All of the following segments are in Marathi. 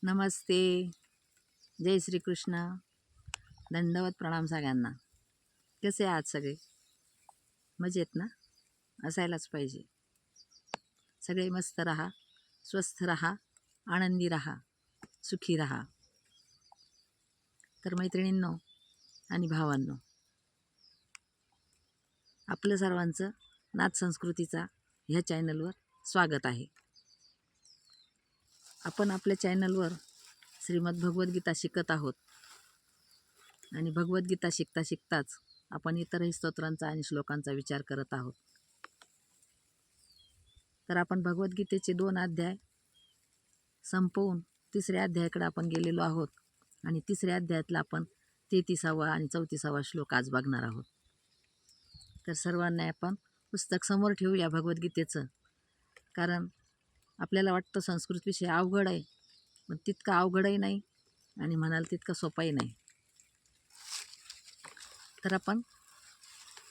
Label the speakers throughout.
Speaker 1: नमस्ते. जय श्री कृष्ण. दंडवत प्रणाम सगळ्यांना. कसे आहात सगळे? मजेत ना? असायलाच पाहिजे. सगळे मस्त राहा, स्वस्थ राहा, आनंदी राहा, सुखी राहा. तर मैत्रिणींनो आणि भावांनो, आपलं सर्वांचं नाथ संस्कृतीचा ह्या चॅनलवर स्वागत आहे. आपण आपल्या चॅनलवर श्रीमद भगवद्गीता शिकत आहोत आणि भगवद्गीता शिकता शिकताच आपण इतरही स्तोत्रांचा आणि श्लोकांचा विचार करत आहोत. तर आपण भगवद्गीतेचे 2 अध्याय संपवून 3ऱ्या अध्यायाकडे आपण गेलेलो आहोत आणि 3ऱ्या अध्यायातला आपण 33वा आणि 34वा श्लोक आज बघणार आहोत. तर सर्वांना आपण पुस्तक समोर ठेवूया भगवद्गीतेचं, कारण आपल्याला वाटतं संस्कृत विषय अवघड आहे, पण तितका अवघडही नाही आणि म्हणाल तितका सोपाही नाही. तर आपण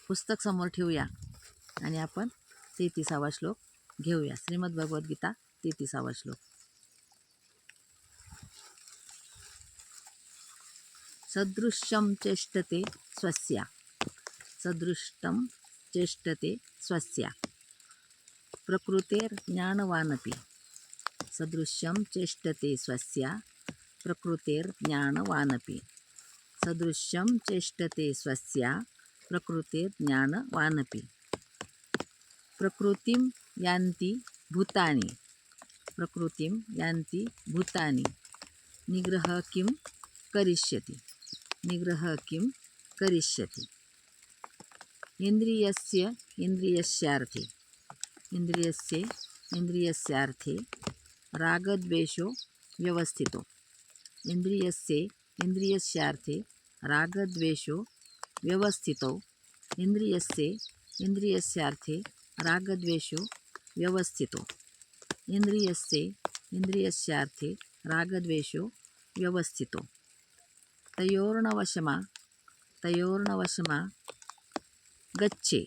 Speaker 1: पुस्तक समोर ठेवूया आणि आपण 33वा श्लोक घेऊया. श्रीमद भगवद्गीता 33वा श्लोक. सदृश्यं चेष्टते स्वस्या, सदृष्टं चेष्टते स्वस्या, प्रकृतेर्ज्ञानवानपि, सदृश्यं चेष्टते स्वस्या, प्रकृतेर्ज्ञानवानपि, सदृश्यं चेष्टते स्वस्या, प्रकृतेर्ज्ञानवानपि, प्रकृतिं यान्ति भूतानि, प्रकृतिं यान्ति भूतानि, निग्रह किं करिष्यति, निग्रह किं करिष्यति, इंद्रियस्य इंद्रियस्यार्थे, इंद्रियस्य इंद्रियस्यार्थे, रागद्वेषो व्यवस्थितो, इंद्रियस्य इंद्रियस्यार्थे, रागद्वेषो व्यवस्थितो, इंद्रियस्य इंद्रियस्यार्थे, रागद्वेषो व्यवस्थितो, इंद्रियस्य इंद्रियस्यार्थे, रागद्वेषो व्यवस्थितो, तयोर्नवशमा, तयोर्नवशमा गच्छे,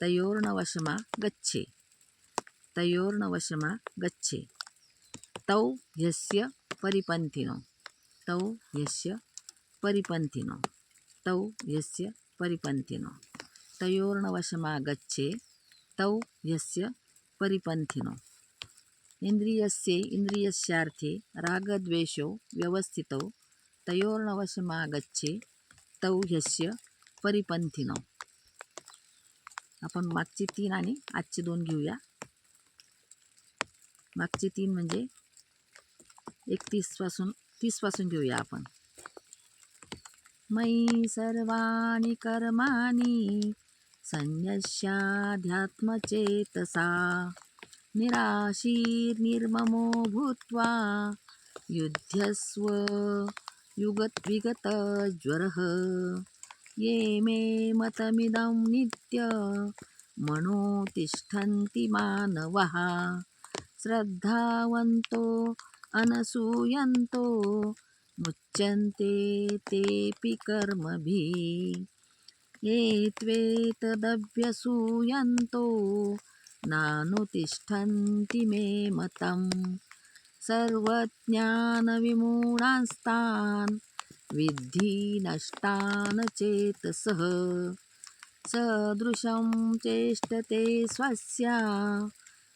Speaker 1: तयोर्नवशमा गच्छे, तयोर्नवशमा गच्छे, तौ ह्यस्य परिपन्थिनो, तौ ह्यस्य परिपन्थिनो, तौ ह्यस्य परिपन्थिनो, तयोर्नवशमा गच्छे, तौ ह्यस्य परिपन्थिनो, इंद्रियस्य इंद्रियस्यार्थे, रागद्वेषो व्यवस्थितो, तयोर्नवशमा गच्छे, तौ ह्यस्य परिपन्थिनो. आपण मागची 3 आणि आजची 2 घेऊया. मागची 3 म्हणजे 30 पासून घेऊया आपण. मयि सर्वाणि कर्माणि संन्यस्याध्यात्मचेतसा, निराशीर्निर्ममो भूत्वा युध्यस्व विगतज्वरः, ये मे मतमिदं नित्य मनो तिष्ठन्ति मानवः, श्रद्धावन्तो अनसूयन्तो मुच्यन्ते तेऽपि कर्मभिः, ये त्वेतदभ्यसूयन्तो नानुतिष्ठन्ति मे मतम्, सर्वज्ञानविमूढांस्तान् विद्धि नष्टान् चेतसः, सदृशं चेष्टते स्वस्या,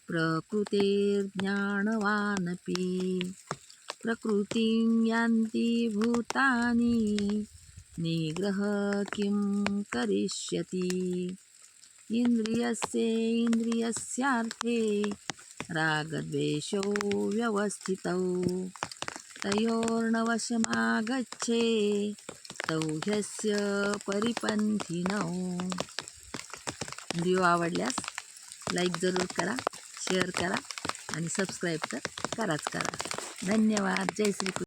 Speaker 1: प्रकृतेर्ज्ञानवानपि, प्रकृतिं यान्ति भूतानि, निग्रह किं करिष्यति, इंद्रियस्य इंद्रियस्यार्थे, रागद्वेषो व्यवस्थितौ, तयोर्नवशमा गच्छे, तौ ह्यस्य परिपन्थिनौ. व्हिडिओ आवडल्यास लाईक जरूर करा, शेअर करा आणि सबस्क्राईब तर कराच करा. धन्यवाद. जय श्री कृष्ण.